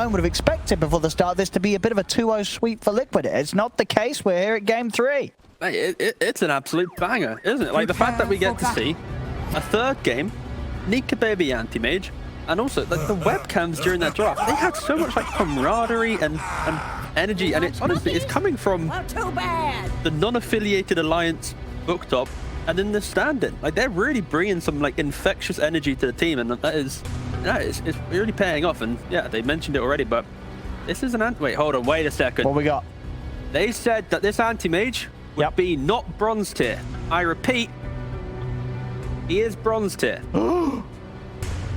alone would have expected before the start this to be a bit of a 2-0 sweep for Liquid. It's not the case. We're here at game 3. It's an absolute banger, isn't it? Like the fact that we get to see a third game, Nika Baby Anti-Mage, and also like the webcams during that draft, they had so much like camaraderie and energy, and it's honestly it's coming from the non-affiliated alliance booktop and then the stand-in. Like they're really bringing some like infectious energy to the team, and it's really paying off. And yeah, they mentioned it already, but this is an wait a second. What we got? They said that this Anti-Mage would be not bronze tier. I repeat, he is bronze tier.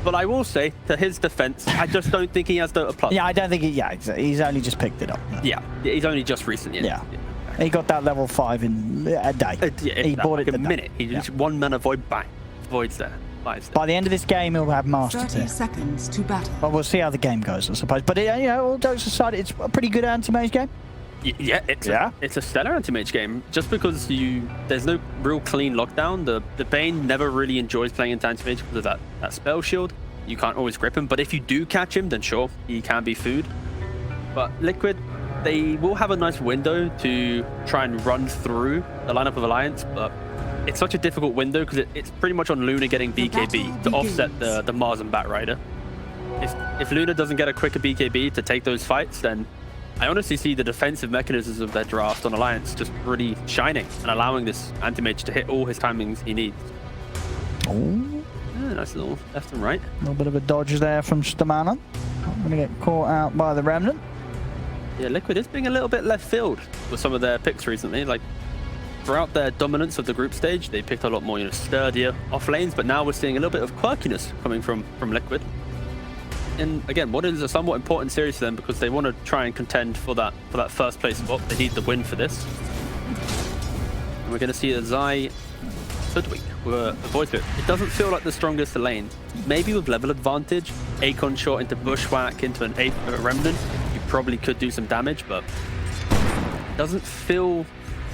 But I will say, to his defense, I just don't think he has Dota Plus. Yeah, I don't think he's only just picked it up. Yeah, he's only just recently. Yeah. He got that level 5 in a day. He bought it in a minute. He just 1 mana void, bang. Void's there. By the end of this game, he'll have master tier. 30 seconds to battle. But we'll see how the game goes, I suppose. But you know, all jokes aside, it's a pretty good Anti-Mage game. Yeah, it's a stellar Anti-Mage game. Just because there's no real clean lockdown. The Bane never really enjoys playing into Anti-Mage because of that spell shield. You can't always grip him, but if you do catch him, then sure, he can be food. But Liquid, they will have a nice window to try and run through the lineup of Alliance, but it's such a difficult window because it's pretty much on Luna getting BKB to offset the Mars and Batrider. If Luna doesn't get a quicker BKB to take those fights, then I honestly see the defensive mechanisms of their draft on Alliance just really shining and allowing this Anti-Mage to hit all his timings he needs. Oh. Yeah, nice little left and right. A little bit of a dodge there from Stamanan. I'm going to get caught out by the Remnant. Yeah, Liquid is being a little bit left field with some of their picks recently. Like throughout their dominance of the group stage, they picked a lot more, sturdier off lanes, but now we're seeing a little bit of quirkiness coming from Liquid. And again, what is a somewhat important series to them because they want to try and contend for that first place spot. They need the win for this. And we're going to see a Zai Hoodwink with a voice bit. It doesn't feel like the strongest lane. Maybe with level advantage, Akon shot into Bushwhack, into a Remnant, you probably could do some damage, but it doesn't feel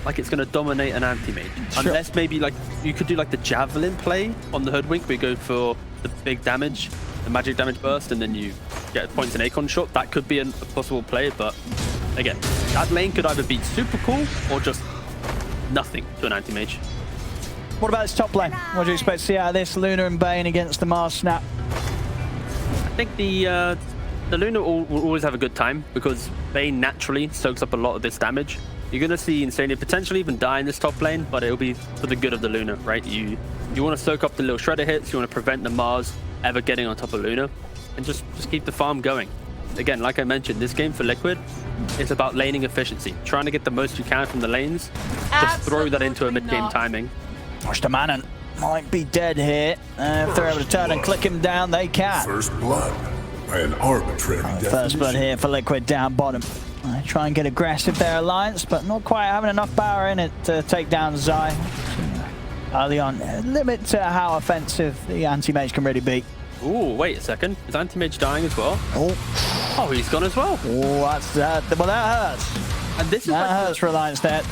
like it's going to dominate an Anti-Mage. Sure. Unless maybe like you could do like the Javelin play on the Hoodwink, we go for the big damage, the magic damage burst, and then you get points in Akon shot. That could be a possible play, but again, that lane could either be super cool or just nothing to an Anti-Mage. What about this top lane? What do you expect to see out of this Luna and Bane against the Mars Snap? I think the Luna will always have a good time because Bane naturally soaks up a lot of this damage. You're going to see Insania potentially even die in this top lane, but it'll be for the good of the Luna, right? You want to soak up the little shredder hits, you want to prevent the Mars ever getting on top of Luna, and just keep the farm going. Again, like I mentioned, this game for Liquid is about laning efficiency, trying to get the most you can from the lanes, just throw that into a mid-game timing. Stamanan might be dead here. If they're able to turn and click him down, they can. First blood by an arbitrary definition. First blood here for Liquid down bottom. They try and get aggressive their Alliance, but not quite having enough power in it to take down Zai. Early on, limit to how offensive the Anti-Mage can really be. Ooh, wait a second. Is Anti-Mage dying as well? Oh, he's gone as well. Oh, that's well, that hurts. And this is that hurts for Alliance there.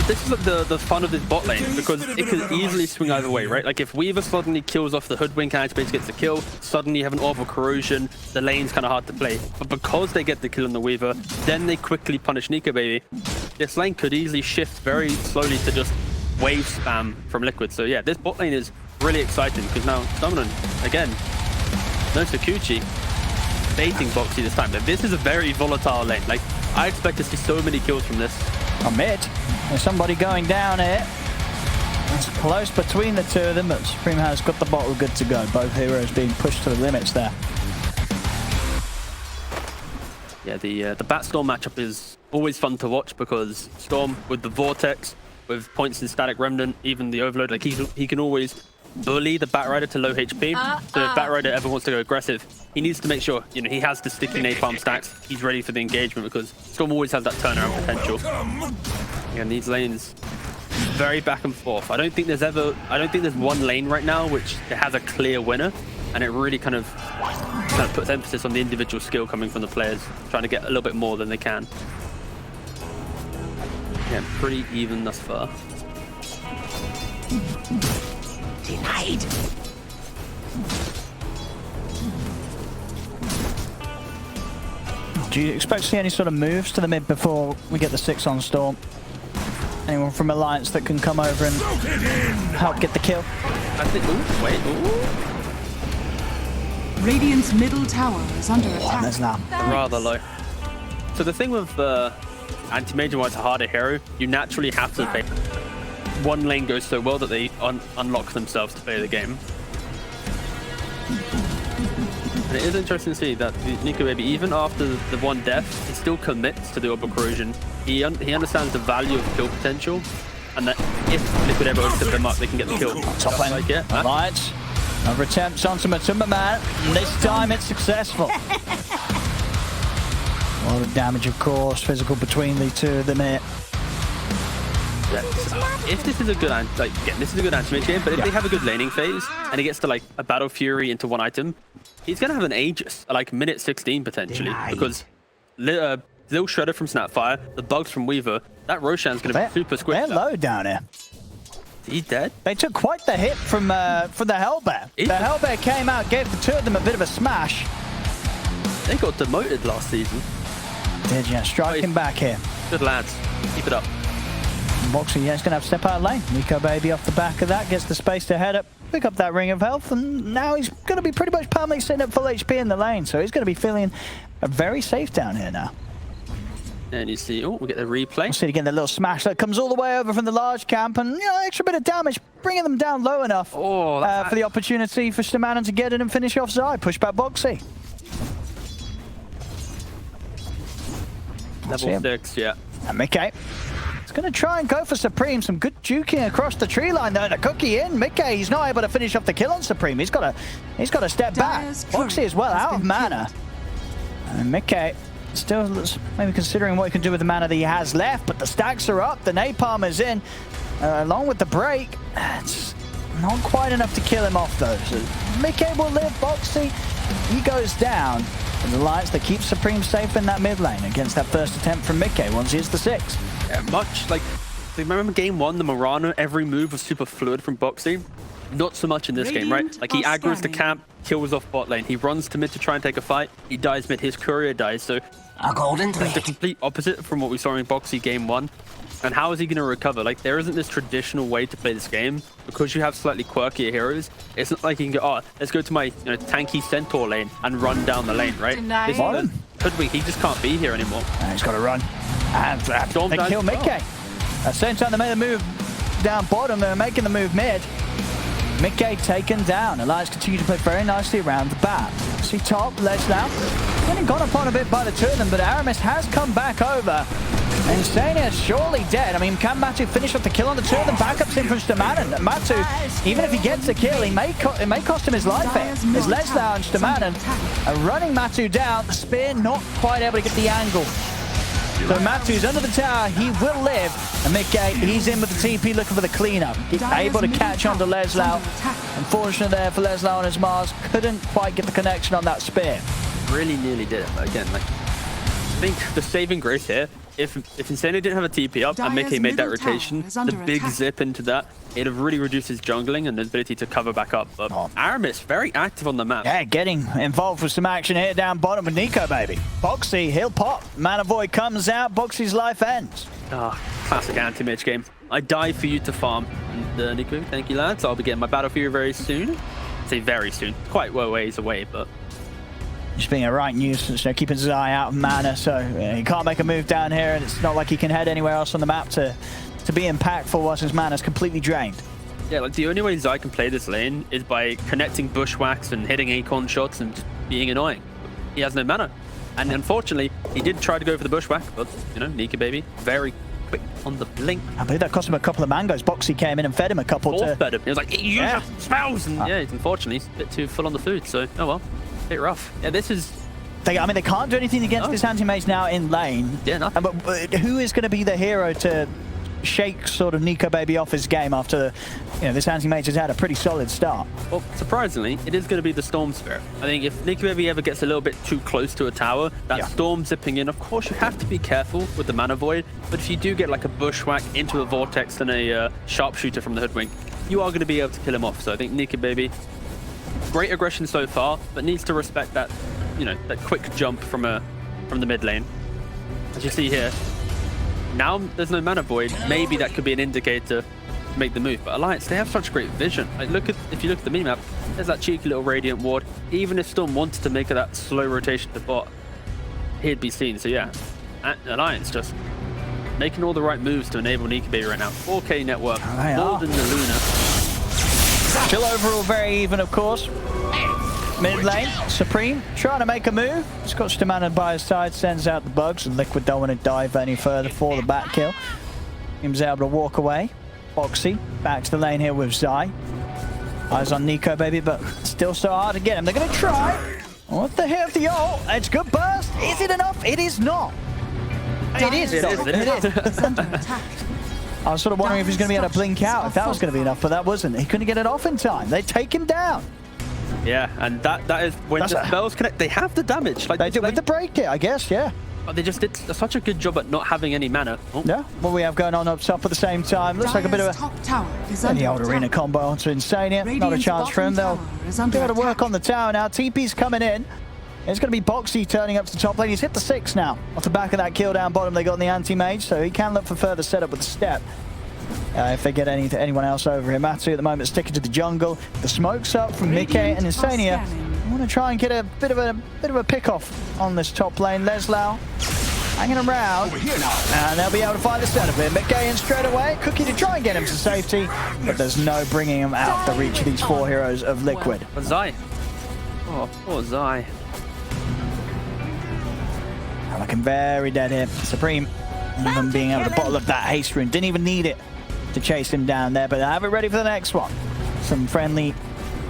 This is like the fun of this bot lane because it could easily swing either way, right? Like if Weaver suddenly kills off the Hoodwink and Anti-Mage gets the kill, suddenly you have an Orb of Corrosion, the lane's kind of hard to play. But because they get the kill on the Weaver, then they quickly punish Nika Baby. This lane could easily shift very slowly to just wave spam from Liquid. So yeah, this bot lane is really exciting because now Stamanan, again, no Sakuchi, baiting Boxy this time. But this is a very volatile lane. Like I expect to see so many kills from this. On mid, there's somebody going down here. It's close between the two of them, but Supreme has got the bottle good to go. Both heroes being pushed to the limits there. Yeah, the Bat Storm matchup is always fun to watch because Storm with the Vortex, with points in Static Remnant, even the Overload, like he can always bully the Batrider to low HP. So if Batrider ever wants to go aggressive, he needs to make sure he has the sticky napalm stacks. He's ready for the engagement because Storm always has that turnaround potential. Again, these lanes very back and forth. I don't think there's one lane right now which has a clear winner, and it really kind of puts emphasis on the individual skill coming from the players, trying to get a little bit more than they can. Yeah, pretty even thus far. Denied. Do you expect to see any sort of moves to the mid before we get the 6 on Storm? Anyone from Alliance that can come over and help get the kill? I think. Ooh, wait. Ooh. Radiant's middle tower is under attack. There's now. Rather low. So the thing with Anti-Mage, why it's a harder hero, you naturally have to play. One lane goes so well that they unlock themselves to play the game. And it is interesting to see that Nico Baby, even after the one death, he still commits to the orbital corrosion. He understands the value of kill potential, and that if Liquid ever opens them up, they can get the kill. Top lane. Like it. Alliance. Another attempt onto MATUMBAMAN. This time it's successful. A lot of damage, of course, physical between the two of them here. Yeah. If this is a good this is a good Anti-Mage game, but if they have a good laning phase and he gets to like a Battle Fury into one item, he's gonna have an Aegis at like minute 16 potentially, because Lil Shredder from Snapfire, the bugs from Weaver, that Roshan's gonna be super squished. They're low down here. He's dead. They took quite the hit from the Hellbear. The Hellbear came out, gave the two of them a bit of a smash. They got demoted last season. Did you? Striking back here. Good lads. Keep it up. Boxy, yeah, he's going to have to step out of lane. Nico Baby off the back of that, gets the space to head up, pick up that ring of health, and now he's going to be pretty much permanently sitting at full HP in the lane, so he's going to be feeling very safe down here now. And you see, oh, we get the replay. We'll see again the little smash that comes all the way over from the large camp, and extra bit of damage, bringing them down low enough for the opportunity for Stamanen to get in and finish off Zai. Push back Boxy. Level 6, yeah. And Mickey. He's going to try and go for Supreme. Some good juking across the tree line though. And a cookie in. Mickey, he's not able to finish off the kill on Supreme. He's got to step back. Boxy as well, out of mana. And Mickey still maybe considering what he can do with the mana that he has left, but the stacks are up. The napalm is in, along with the break. It's not quite enough to kill him off though. So Mickey will live. Boxy, he goes down. And the Alliance that keeps Supreme safe in that mid lane against that first attempt from Mickey once he hits the 6. Yeah, much like, remember game 1, the Morana, every move was super fluid from Boxy. Not so much in this game, right? Like he aggroes the camp, kills off bot lane. He runs to mid to try and take a fight. He dies mid, his courier dies. So a golden it's the complete opposite from what we saw in Boxy game 1. And how is he going to recover? Like, there isn't this traditional way to play this game because you have slightly quirkier heroes. It's not like you can go, oh, let's go to my tanky Centaur lane and run down the lane, right? He just can't be here anymore. He's got to run. And they kill Mickey. At the same time, they made the move down bottom. They're making the move mid. Mickey taken down. Alliance continue to play very nicely around the back. See top, ledge now. Getting gone upon a bit by the two of them, but Aramis has come back over. Insania is surely dead. I mean, can Matu finish off the kill on the two of them? Backups in from Stamanen. Matu, even if he gets the kill, it may cost him his life here. There's Leslau and Stamanen running Matu down. The spear not quite able to get the angle. So Matu's under the tower, he will live. And Mickey, he's in with the TP looking for the cleanup. He's able to catch on to Leslau. Unfortunate there for Leslau on his Mars. Couldn't quite get the connection on that spear. Really nearly did it, but again, like, I think the saving grace here, if Insania didn't have a TP up and Mickey made that rotation, the big zip into that, it'd have really reduced his jungling and the ability to cover back up. But Aramis, very active on the map. Yeah, getting involved with some action here down bottom with Nico Baby. Boxy, he'll pop. Mana Void comes out, Boxy's life ends. Classic Anti-Mage game. I die for you to farm. And Nico, thank you lads. I'll be getting my Battle Fury very soon. I say very soon. Quite a ways away, but... Just being a right nuisance, keeping his eye out of mana, so he can't make a move down here, and it's not like he can head anywhere else on the map to be impactful once his mana's completely drained. Yeah, like the only way Zai can play this lane is by connecting bushwhacks and hitting acorn shots and just being annoying. He has no mana. And unfortunately, he did try to go for the bushwhack, but, Nika Baby, very quick on the blink. I believe that cost him a couple of mangoes. Boxy came in and fed him a couple. Fed him. He was like, use your spells! And unfortunately, he's a bit too full on the food, so, oh well. Bit rough. Yeah, this is... they can't do anything against this Anti-Mage now in lane. Yeah, nothing. But who is going to be the hero to shake sort of Nico Baby off his game after this Anti-Mage has had a pretty solid start? Well, surprisingly, it is going to be the Storm Spirit. I think if Nico Baby ever gets a little bit too close to a tower, that Storm zipping in, of course you have to be careful with the Mana Void, but if you do get like a bushwhack into a Vortex and a Sharpshooter from the Hoodwink, you are going to be able to kill him off. So I think Nico Baby, great aggression so far, but needs to respect that, that quick jump from a from the mid lane. As you see here, now there's no mana void. Maybe that could be an indicator to make the move. But Alliance, they have such great vision. Like, if you look at the minimap, there's that cheeky little Radiant ward. Even if Storm wanted to make that slow rotation to bot, he'd be seen. So yeah, Alliance just making all the right moves to enable Nikabe right now. 4K network, more than the Luna. Still overall very even, of course. Mid lane, Supreme trying to make a move. Scotch Demanded by his side, sends out the bugs, and Liquid don't want to dive any further for the back kill. He was able to walk away. Boxy back to the lane here with Zai. Eyes on Nico, baby, but still so hard to get him. They're going to try. What the hell of the ult? It's good burst. Is it enough? It is not. It is. I was sort of wondering if he's going to be able to blink out, if that was going to be enough, but that wasn't. He couldn't get it off in time. They take him down. Yeah, and that is when the spells connect. They have the damage. Like they do with the break it, I guess, yeah. But they just did such a good job at not having any mana. Oh. Yeah, what we have going on up top at the same time. Looks like a bit of the old arena combo onto Insania. Not a chance for him. They'll be able to work on the tower now. TP's coming in. It's going to be Boxy turning up to the top lane. He's hit the 6 now. Off the back of that kill down bottom they got in the Anti-Mage, so he can look for further setup with the step. If they get anyone else over here. Matu at the moment sticking to the jungle. The smoke's up from Mickey and Insania. I want to try and get a bit of a pick-off on this top lane. Leslau hanging around. And they'll be able to find the center of it. Mickey in straight away. Cookie to try and get him to safety, but there's no bringing him out of the reach of these 4 heroes of Liquid. But Zai. Oh, poor Zai. Looking very dead here. Supreme, even being able to bottle up that haste rune. Didn't even need it to chase him down there, but I have it ready for the next one. Some friendly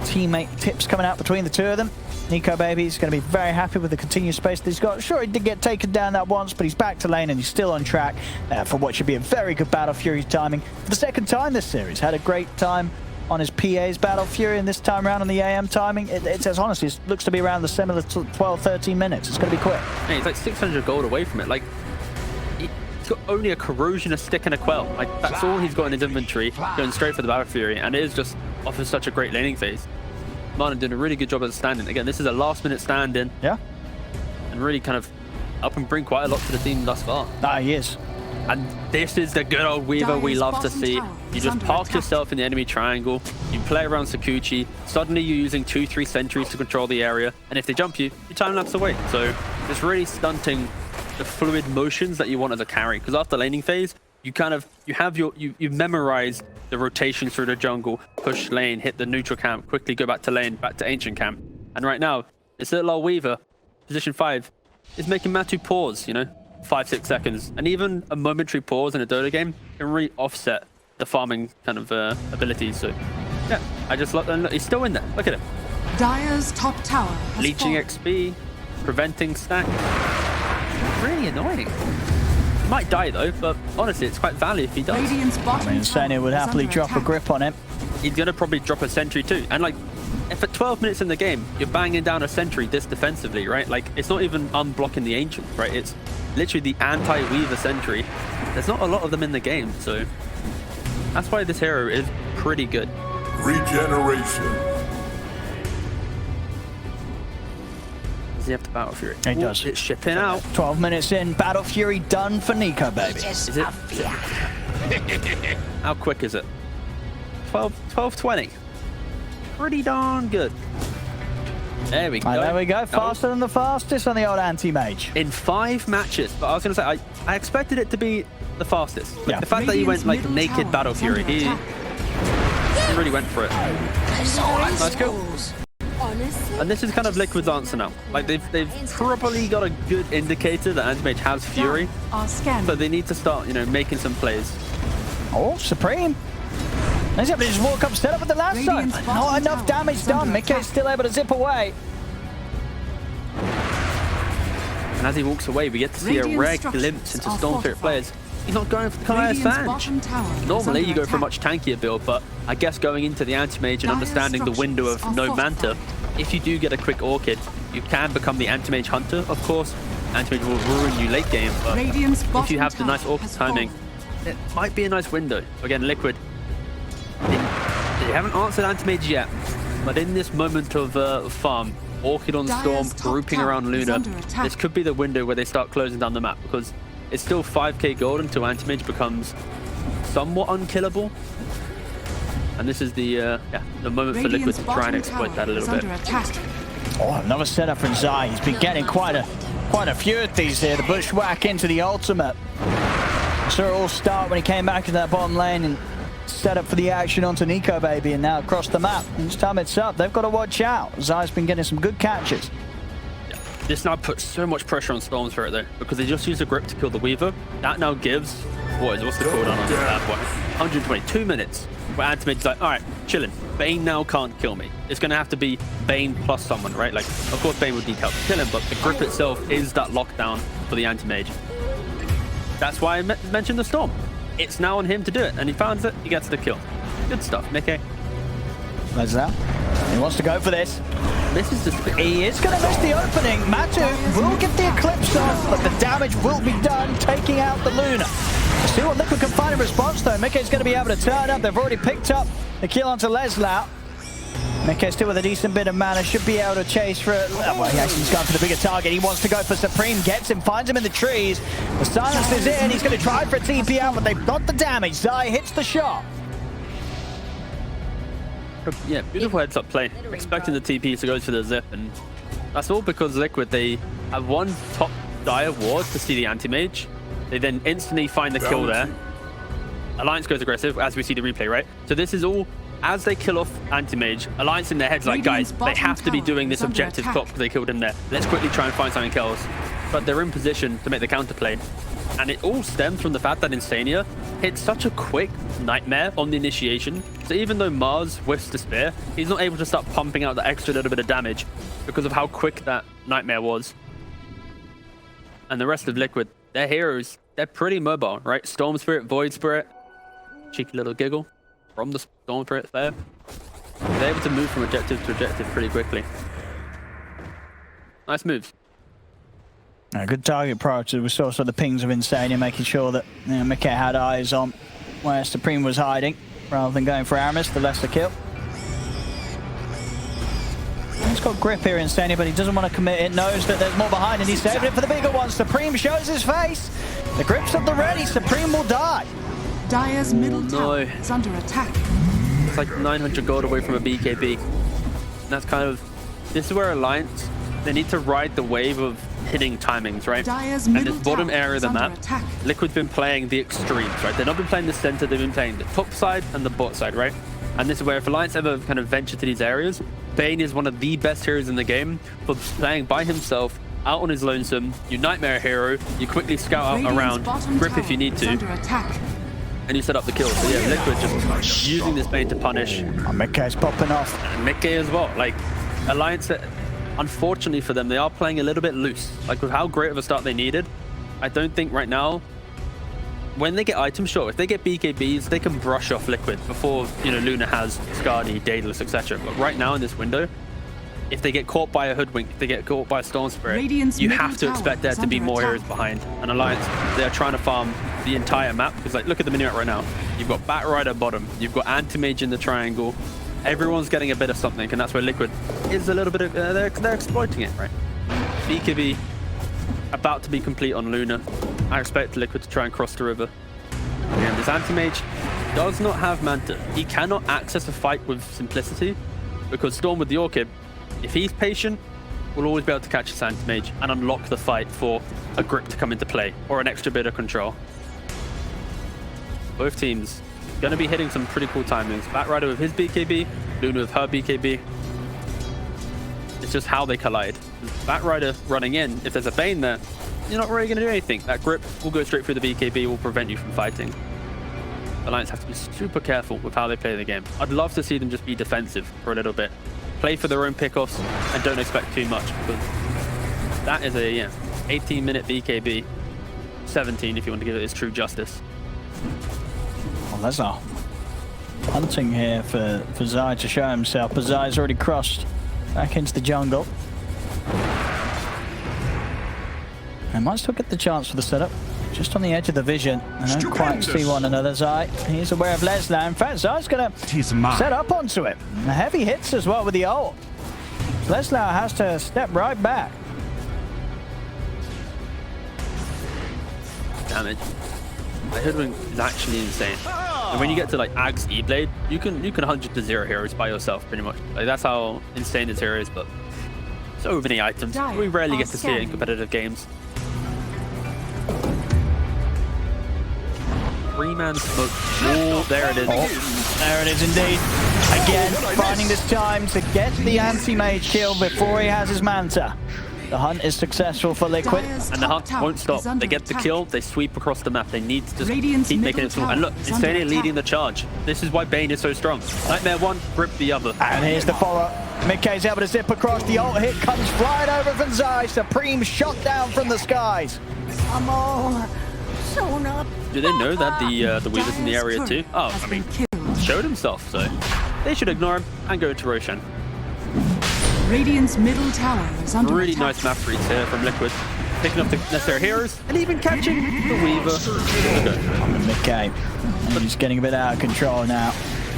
teammate tips coming out between the two of them. Nico Baby's going to be very happy with the continued space that he's got. Sure, he did get taken down that once, but he's back to lane and he's still on track for what should be a very good Battle Fury timing. For the second time this series, had a great time on his PA's Battle Fury, and this time around on the AM timing, it says honestly, it looks to be around the similar to 12-13 minutes. It's going to be quick. Yeah, he's like 600 gold away from it. Like, he's got only a corrosion, a stick, and a quell. Like, that's all he's got in his inventory, going straight for the Battle Fury, and it is just offers such a great laning phase. Martin doing a really good job at the stand-in. Again, this is a last-minute stand-in. Yeah. And really kind of up and bring quite a lot to the team thus far. Ah, he is. And this is the good old Weaver we love to see. You just park yourself in the enemy triangle, you play around Sakuchi, suddenly you're using 2-3 sentries to control the area, and if they jump you, you time lapse away. So it's really stunting the fluid motions that you want as a carry, because after laning phase, you memorize the rotations through the jungle, push lane, hit the neutral camp, quickly go back to lane, back to ancient camp. And right now, this little old Weaver, position 5, is making Matu pause, you know, 5-6 seconds, and even a momentary pause in a Dota game can really offset the farming kind of abilities. So yeah, I just love that. He's still in there. Look at him. Dire's top tower has Leeching fallen. XP, preventing stack. Really annoying. He might die though, but honestly, it's quite value if he does. Radiant's bottom I mean, Insania would happily drop a grip on him. He's gonna probably drop a sentry too, and like, if at 12 minutes in the game you're banging down a sentry this defensively, right? Like, it's not even unblocking the ancient, right? It's literally the anti-Weaver sentry. There's not a lot of them in the game, so that's why this hero is pretty good. Regeneration. Does he have to Battle Fury? He does. It's shipping out. 12 minutes in, Battle Fury done for Nico, baby. Is it? How quick is it? 12:20. Pretty darn good. There we go. There we go. Faster than the fastest on the old Anti-Mage. In 5 matches, but I was going to say, I expected it to be the fastest. Like, the fact that he went like naked Battle Fury, he really went for it. Nice kill. And this is kind of Liquid's answer now. Like, they've probably got a good indicator that Anti-Mage has Fury, but they need to start, you know, making some plays. Oh, Supreme. He's able to just walk up, set up with the last time. Not enough damage done. Mickey's still able to zip away. And as he walks away, we get to see a rare glimpse into Storm Spirit players. He's not going for the Kaya Sanj. Normally you go for a much tankier build, but I guess going into the Anti-Mage and understanding the window of no Manta, if you do get a quick Orchid, you can become the Anti-Mage Hunter. Of course, Anti-Mage will ruin you late game, but if you have the nice Orchid timing, it might be a nice window. Again, Liquid, they haven't answered Anti-Mage yet, but in this moment of farm, Orchid on Storm, Dire's top grouping tower around is Luna. under attack. This could be the window where they start closing down the map, because it's still 5k gold until Anti-Mage becomes somewhat unkillable. And this is the moment for Liquid to try and exploit that a little bit. Oh, another setup from Zai. He's been getting quite a few of these here. The bushwhack into the ultimate. Saw it all start when he came back to that bottom lane and set up for the action onto Nico Baby, and now across the map. And this time it's up. They've got to watch out. Zai's been getting some good catches. Yeah. This now puts so much pressure on Storm Spirit though, because they just used a grip to kill the Weaver. That now gives what's the cooldown on this bad boy? 122 minutes. Where Anti-Mage's like, all right, chilling. Bane now can't kill me. It's going to have to be Bane plus someone, right? Like, of course, Bane would need help to kill him, but the grip itself is that lockdown for the Anti-Mage. That's why I mentioned the Storm. It's now on him to do it, and he finds it, he gets the kill. Good stuff, Mickey. There's that. He wants to go for this. Misses the spin. He is going to miss the opening. Matu will get the Eclipse off, but the damage will be done, taking out the Luna. Let's see what Liquid can find in response, though. Mickey's going to be able to turn up. They've already picked up the kill onto Leslau. Mickey still with a decent bit of mana, should be able to chase for it. Well, he actually's gone for the bigger target. He wants to go for Supreme, gets him, finds him in the trees. The silence is in. He's going to try for a TP out, but they've got the damage. Zai hits the shot. Yeah, beautiful heads up play. Expecting the TP to go to the zip, and that's all because Liquid, they have one top dire ward to see the Anti-Mage. They then instantly find the kill there. Alliance goes aggressive, as we see the replay, right? So this is all, as they kill off Anti-Mage, Alliance in their heads like, guys, they have to be doing this objective clock because they killed him there. Let's quickly try and find something else. But they're in position to make the counterplay. And it all stems from the fact that Insania hit such a quick nightmare on the initiation. So even though Mars whiffs the spear, he's not able to start pumping out the extra little bit of damage because of how quick that nightmare was. And the rest of Liquid, their heroes, they're pretty mobile, right? Storm Spirit, Void Spirit, cheeky little giggle from the Storm Spirit there. They're able to move from objective to objective pretty quickly. Nice moves. Good target priority. We saw sort of the pings of Insania, making sure that Mickey had eyes on where Supreme was hiding, rather than going for Aramis, the lesser kill. He's got grip here, Insania, but he doesn't want to commit it. Knows that there's more behind, and he's saving it for the bigger one. Supreme shows his face. The grip's at the ready. Supreme will die. Dire's middle tower is under attack. It's like 900 gold away from a BKB. And that's kind of, this is where Alliance, they need to ride the wave of hitting timings, right? And this bottom area of the map, Liquid's been playing the extremes, right? They've not been playing the center, they've been playing the top side and the bot side, right? And this is where if Alliance ever kind of venture to these areas, Bane is one of the best heroes in the game for playing by himself, out on his lonesome. You nightmare hero, you quickly scout out around, grip if you need to, and you set up the kill. So yeah, Liquid just using this Bane to punish. Oh, Mickey's popping off. And Mickey as well. Like, Alliance, unfortunately for them, they are playing a little bit loose. Like, with how great of a start they needed, I don't think right now, when they get items, sure, if they get BKBs, they can brush off Liquid before, you know, Luna has Skadi, Daedalus, etc. But right now in this window, if they get caught by a Hoodwink, if they get caught by a Storm Spirit, you have to expect there to be more heroes behind. And Alliance, they're trying to farm the entire map, because like, look at the minimap right now. You've got Batrider bottom, you've got Anti-Mage in the triangle, everyone's getting a bit of something, and that's where Liquid is a little bit of, they're exploiting it, right? BKB about to be complete on Luna. I expect Liquid to try and cross the river. And this Anti-Mage does not have Manta. He cannot access a fight with simplicity, because Storm with the Orchid, if he's patient, will always be able to catch this Anti-Mage and unlock the fight for a grip to come into play, or an extra bit of control. Both teams going to be hitting some pretty cool timings. Batrider with his BKB, Luna with her BKB. It's just how they collide. Batrider running in, if there's a Bane there, you're not really going to do anything. That grip will go straight through the BKB, will prevent you from fighting. Alliance have to be super careful with how they play the game. I'd love to see them just be defensive for a little bit. Play for their own pickoffs and don't expect too much, because that is a 18-minute BKB. 17 if you want to give it its true justice. Well, there's a hunting here for Zai to show himself, but Zai's already crossed back into the jungle. They might still get the chance for the setup. Just on the edge of the vision. They don't quite see one another. Zai, he's aware of Leslau. In fact, Zai's going to set up onto it. The heavy hits as well with the ult. Leslau has to step right back. Damage. The Hoodwink is actually insane. And when you get to like Ag's E-Blade, you can 100 to 0 heroes by yourself pretty much. Like that's how insane this hero is, but so many items. We rarely get to see it in competitive games. 3-man smoke. Oh, there it is. Oh, there it is indeed. Again, finding this time to get the Anti-Mage kill before he has his Manta. The hunt is successful for Liquid. And the hunt won't stop. They get the kill, they sweep across the map. They need to just keep making it. And look, Insania leading the charge. This is why Bane is so strong. Nightmare one, grip the other. And here's the follow-up. Mickey's able to zip across. The ult hit comes flying over from Zai. Supreme shot down from the skies. Come on. Shown up. Do they know that the Weaver's in the area too? Oh, I mean, showed himself, so they should ignore him and go to Roshan. Radiant's middle tower is under Really attack. nice map reads here from Liquid. Picking up the necessary heroes and even catching the Weaver. Okay. Mickey. And he's getting a bit out of control now.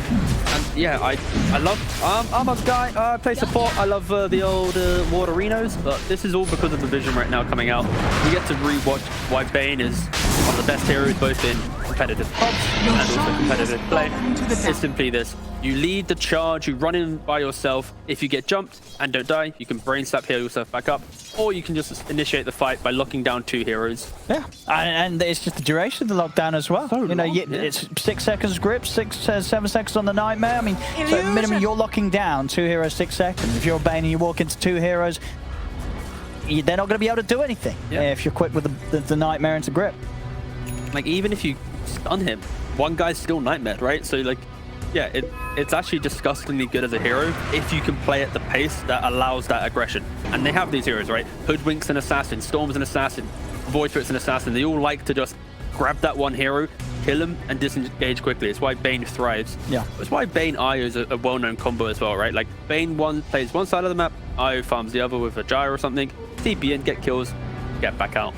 And yeah, I love, I'm a guy, I play support, I love the old Waterinos, but this is all because of the vision right now coming out. We get to rewatch why Bane is one of the best heroes both in competitive pubs and also competitive play. It's simply this. You lead the charge, you run in by yourself. If you get jumped and don't die, you can brain slap heal yourself back up, or you can just initiate the fight by locking down 2 heroes. Yeah, and it's just the duration of the lockdown as well. So you know, long, yeah. it's 6 seconds grip, 7 seconds on the Nightmare. I mean, so minimum you're locking down 2 heroes 6 seconds. If you're Bane and you walk into 2 heroes, they're not going to be able to do anything if you're quick with the Nightmare into grip. Like even if you stun him, one guy's still Nightmare, right? So like, yeah, it's actually disgustingly good as a hero if you can play at the pace that allows that aggression. And they have these heroes, right? Hoodwink's an assassin, Storm's an assassin, Void Spirit's an assassin. They all like to just grab that one hero, kill him, and disengage quickly. It's why Bane thrives. Yeah. It's why Bane Io is a well-known combo as well, right? Like Bane plays one side of the map, Io farms the other with a gyre or something, TP in, get kills, get back out.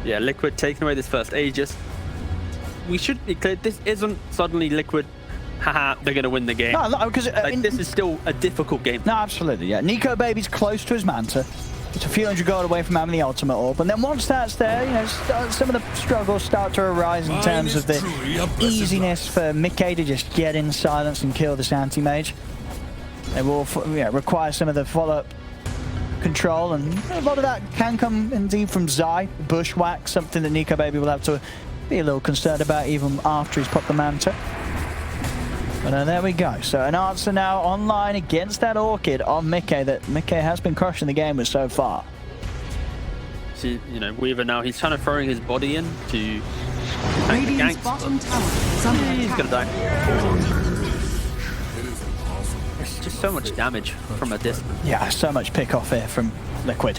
Yeah, Liquid taking away this first Aegis. We should be clear, this isn't suddenly Liquid, haha, they're going to win the game. No, because like, this is still a difficult game. No, absolutely, yeah. Nico Baby's close to his Manta. It's a few hundred gold away from having the ultimate orb. And then once that's there, you know, some of the struggles start to arise in terms of the easiness for Mickey to just get in silence and kill this Anti-Mage. They will require some of the follow-up control, and a lot of that can come indeed from Zai. Bushwhack, something that Nico Baby will have to be a little concerned about even after he's popped the Manta. But there we go. So an answer now online against that Orchid on Mickey that Mickey has been crushing the game with so far. See, you know, Weaver now, he's kind of throwing his body in to Radiant's bottom tower is under he's attack. gonna die. There's just so much damage from a distance. Yeah, so much pick off here from Liquid.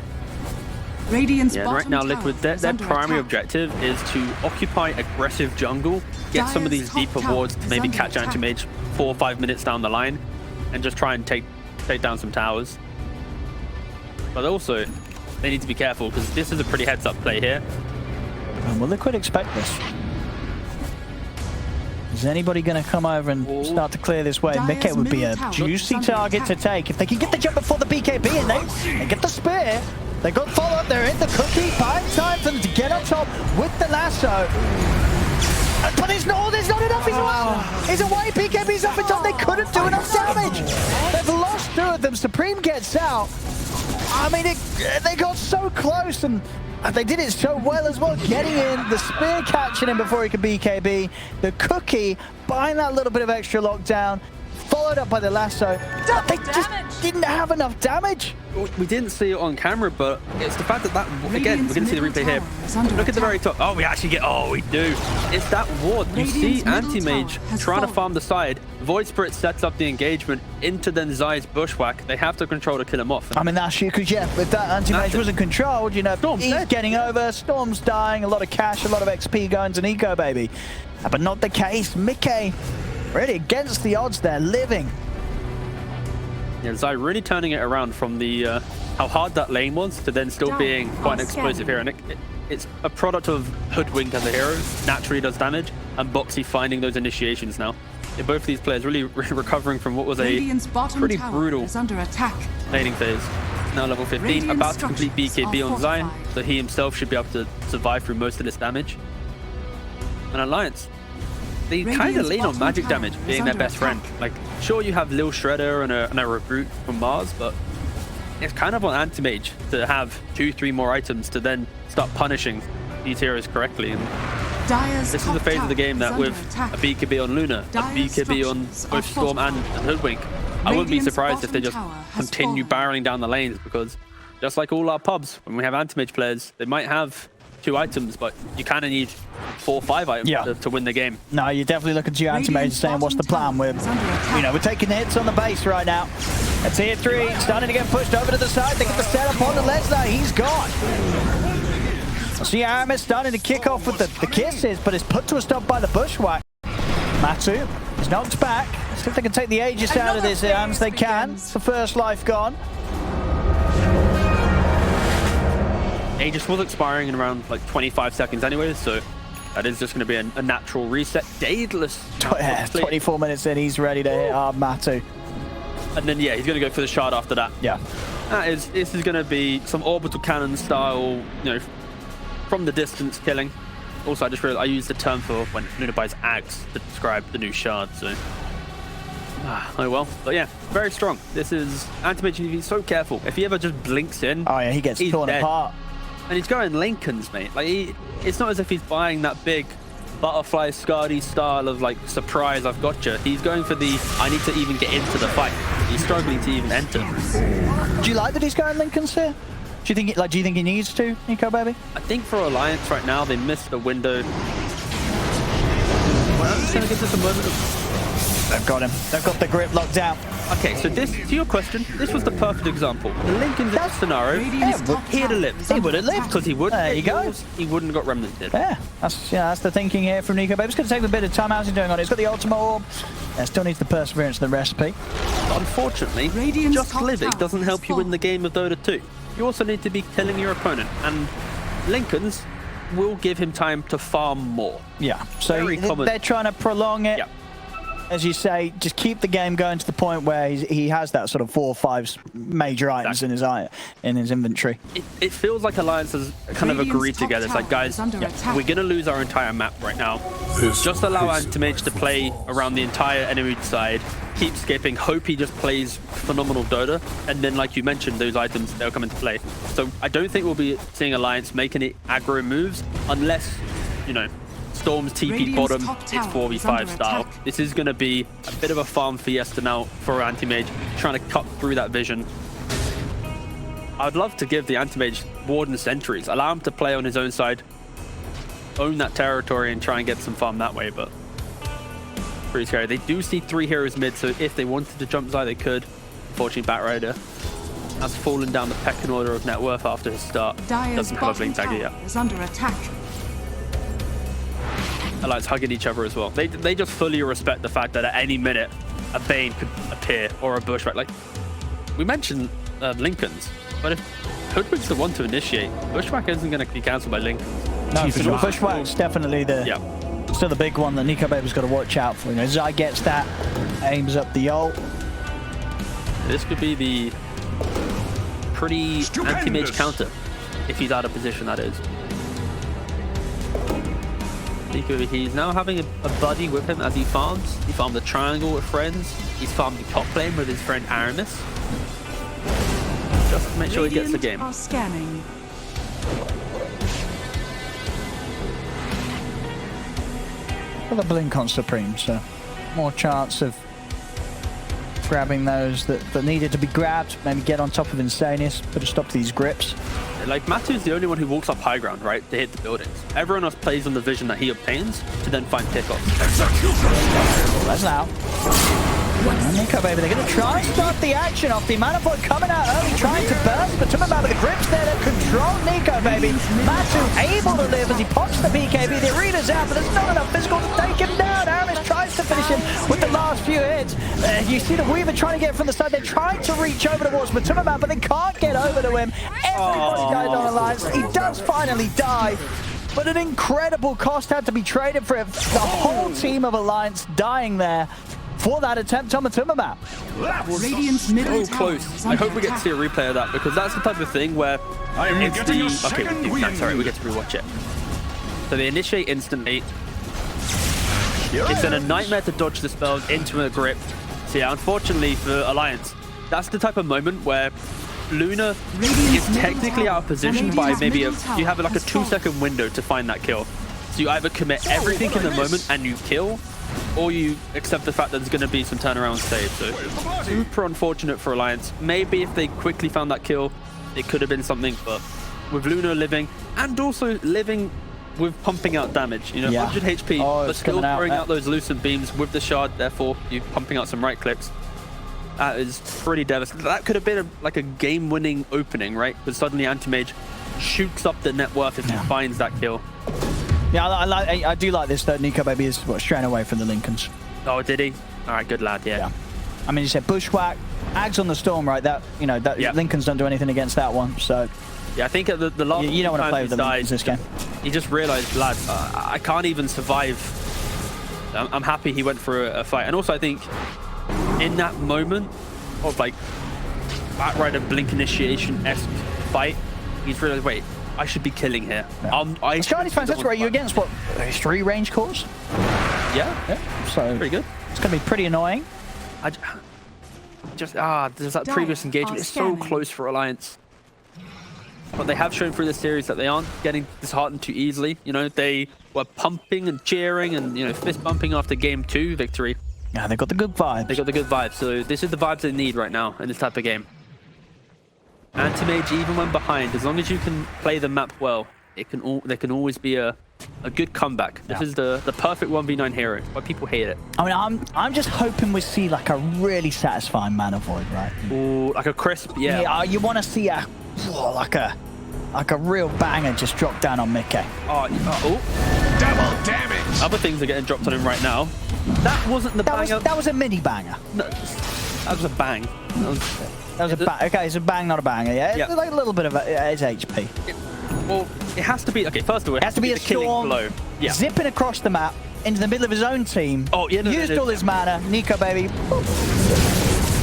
Radiant's Yeah, bottom right now tower Liquid, is their under primary attack. objective is to occupy aggressive jungle, get some of these Dire's deep top rewards tower to is maybe under catch attack. Anti-Mage 4 or 5 minutes down the line, and just try and take down some towers. But also, they need to be careful because this is a pretty heads-up play here. And will Liquid expect this? Is anybody going to come over and start to clear this way? Dire's Mickey would be middle a tower juicy is under target to attack. take. If they can get the jump before the BKB and they get the spear, they got follow-up, they're in the cookie. Fine time for them to get up top with the lasso. But there's not enough as well. Is away, BKB's up on top, they couldn't do enough damage. They've lost 2 of them, Supreme gets out. I mean, they got so close and they did it so well as well, getting in, the spear catching him before he could BKB, the cookie buying that little bit of extra lockdown, followed up by the lasso. They just didn't have enough damage. We didn't see it on camera, but it's the fact that again, we're going to see the replay here. Look at the very top. Oh, we actually get, oh, we do. It's that ward. You see Anti-Mage trying to farm the side. Void Spirit sets up the engagement into then Zai's Bushwhack. They have to control to kill him off. I mean, that's you, because, yeah, if that Anti-Mage wasn't controlled, you know, Storm's he's dead. getting over, Storm's dying, a lot of cash, a lot of XP going to Nico Baby. But not the case. Mickey really against the odds there, living. Yeah, Zai really turning it around from the how hard that lane was to then still being quite an explosive hero. And it's a product of Hoodwink as a hero, naturally does damage, and Boxy finding those initiations now. both of these players really recovering from what was a Radiant's bottom pretty tower brutal is under attack. laning phase. Now level 15, Radiant about to complete structures BKB are on Zion, fortified. so he himself should be able to survive through most of this damage. And Alliance, they kind of Radiant's lean on bottom magic tower damage is being their under best friend. attack. Like, sure, you have Lil Shredder and a recruit from Mars, but it's kind of on Anti-Mage to have 2-3 more items to then start punishing these heroes correctly. And Dire's this is the top phase of the tower game is that under with attack. a BKB on Luna, a Dire's BKB on structures both are Storm and Hoodwink, I wouldn't be Radiant's surprised if they bottom just tower has continue fallen. barreling down the lanes, because just like all our pubs, when we have Anti-Mage players, they might have 2 items, but you kind of need 4 or 5 items to win the game. No, you're definitely looking to your Anti-Mage Radiant's saying, what's the plan? bottom We're, tower is under attack. you know, we're taking the hits on the base right now. It's tier 3, starting to get pushed over to the side. They get the setup on the Lesnar. He's gone. I see Aramis starting to kick off with the kisses, but it's put to a stop by the bushwhack. Matu is knocked back. See if they can take the Aegis out of this hands. They can. It's the first life gone. Aegis was expiring in around like 25 seconds anyway, so that is just going to be a natural reset. Daedalus. Yeah, 24 minutes in, he's ready to hit Matu. And then, yeah, he's going to go for the shard after that. Yeah. This is going to be some orbital cannon style, you know, from the distance killing. Also, I just realized I used the term for when Luna buys Ags to describe the new shard, so... oh well. But yeah, very strong. This is... Anti-Mage needs to be so careful. If he ever just blinks in... Oh yeah, he gets he's torn dead. apart. And he's going Lincolns, mate. Like, it's not as if he's buying that big butterfly Scardy style of, like, surprise, I've got you. He's going for the, I need to even get into the fight. He's struggling to even enter. Do you like that he's going Lincoln's here? Do you think he needs to, Nico, baby? I think for Alliance right now, they missed the window. Well, I'm just going to give this a moment of... They've got him. They've got the grip locked down. Okay, so this, to your question, this was the perfect example. The Lincoln's in this scenario, he'd have lived. He would have lived. Because he wouldn't There you get go. yours, he wouldn't have got remnanted. Yeah, that's the thinking here from Nico, baby. It's going to take a bit of time. How's he doing on it? He's got the ultimate orb. Still needs the perseverance of the recipe. But unfortunately, Radiant's just top living tower doesn't is help you win full. the game of Dota 2. You also need to be killing your opponent, and Lincoln's will give him time to farm more. Yeah, so Very common. they're trying to prolong it. Yeah. As you say, just keep the game going to the point where he has that sort of 4 or 5 major items in his inventory. It feels like Alliance has kind of Radiant's agreed top together. It's like, tower guys, is under attack. we're going to lose our entire map right now. Just allow Anti-Mage to play around the entire enemy side. Keep skipping. Hope he just plays phenomenal Dota. And then, like you mentioned, those items, they'll come into play. So I don't think we'll be seeing Alliance make any aggro moves unless, you know, Storm's TP Radiant's bottom, top it's tower is 4v5 under style. attack. This is going to be a bit of a farm fiesta now for Anti-Mage, trying to cut through that vision. I'd love to give the Anti-Mage Warden sentries, allow him to play on his own side, own that territory and try and get some farm that way, but pretty scary. They do see 3 heroes mid, so if they wanted to jump Zai, they could. Unfortunately, Batrider has fallen down the pecking order of net worth after his start. Dire's Doesn't have a bottom blink dagger tower yet. is under attack. Alliance hugging each other as well. They just fully respect the fact that at any minute a Bane could appear or a Bushwhack. Like we mentioned Lincoln's, but if Hoodwink's the one to initiate, Bushwhack isn't going to be cancelled by Lincoln. No, for sure. Bushwhack's definitely still the big one that Nico Baby's got to watch out for. You know, Zai gets that, aims up the ult. This could be the pretty anti-mage counter if he's out of position, that is. He's now having a buddy with him as he farms. He farmed the triangle with friends. He's farmed the top lane with his friend Aramis. Just to make sure he gets the game. Are scanning. With a blink on Supreme, so more chance of grabbing those that needed to be grabbed. Maybe get on top of Insanius, put a stop to these grips. Like, Matu's the only one who walks up high ground, right, to hit the buildings. Everyone else plays on the vision that he obtains to then find pickoffs. That's now. And Nico Baby, they're going to try and start the action off. The Manifold coming out early, trying to burst, but Tumbaman with the grips there to control Nico Baby. Matu able to live as he pops the BKB. The arena's out, but there's not enough physical to take him down. Aramis tries to finish him with the last few hits. You see the Weaver trying to get from the side. They're trying to reach over towards Tumbaman, but they can't get over to him. Everybody died on Alliance. He does finally die. But an incredible cost had to be traded for it. The whole team of Alliance dying there. for that attempt on MATUMBAMAN. Radiant's middle So tower close. is I under hope we get to attack. see a replay of that, because that's the type of thing where it's the... Sorry, we get to rewatch it. So they initiate instantly. It's then a nightmare to dodge the spells into a grip. So yeah, unfortunately for Alliance, that's the type of moment where Luna is technically out of position by maybe you have like a 2-second window to find that kill. So you either commit everything in the moment and you kill, or you accept the fact that there's going to be some turnaround save. So super unfortunate for Alliance. Maybe if they quickly found that kill, it could have been something, but with Luna living and also living with pumping out damage, you know, 100 HP, but still throwing out those lucent beams with the shard, therefore you pumping out some right clicks. That is pretty devastating. That could have been like a game-winning opening, right? Because suddenly Anti-Mage shoots up the net worth if he finds that kill. Yeah, I do like this though. Nico Baby is straying away from the Lincolns. Oh, did he? All right, good lad. Yeah. I mean, you said bushwhack, Ags on the storm, right? That Lincolns don't do anything against that one. So yeah, I think at the last you don't want to play with the Lincolns this game. He just realized, lad, I can't even survive. I'm happy he went for a fight, and also I think in that moment of like Batrider Blink initiation-esque fight, he's realized, wait, I should be killing here. Chinese fans, that's right. You're against what? 3 range cores? Yeah. So pretty good. It's going to be pretty annoying. There's that previous engagement. It's so close for Alliance. But they have shown through this series that they aren't getting disheartened too easily. You know, they were pumping and cheering and, you know, fist bumping after game 2 victory. Yeah, they got the good vibes. They got the good vibes. So this is the vibes they need right now in this type of game. Anti-Mage, even when behind, as long as you can play the map well, there can always be a good comeback. This is the perfect 1v9 hero, but people hate it. I mean, I'm just hoping we see like a really satisfying Mana Void, right? Ooh, like a crisp, Yeah, you want to see like a real banger just drop down on Mickey. Oh, Double damage. other things are getting dropped on him right now. That wasn't the banger. That was a mini banger. No, that was a bang. That was a bang. Okay, it's a bang, not a banger. Yeah, it's like a little bit of his HP. Well, it has to be, okay, first of all, it has to be a killing storm blow. Yeah. Zipping across the map into the middle of his own team. Oh, yeah, used all his mana. Nico Baby.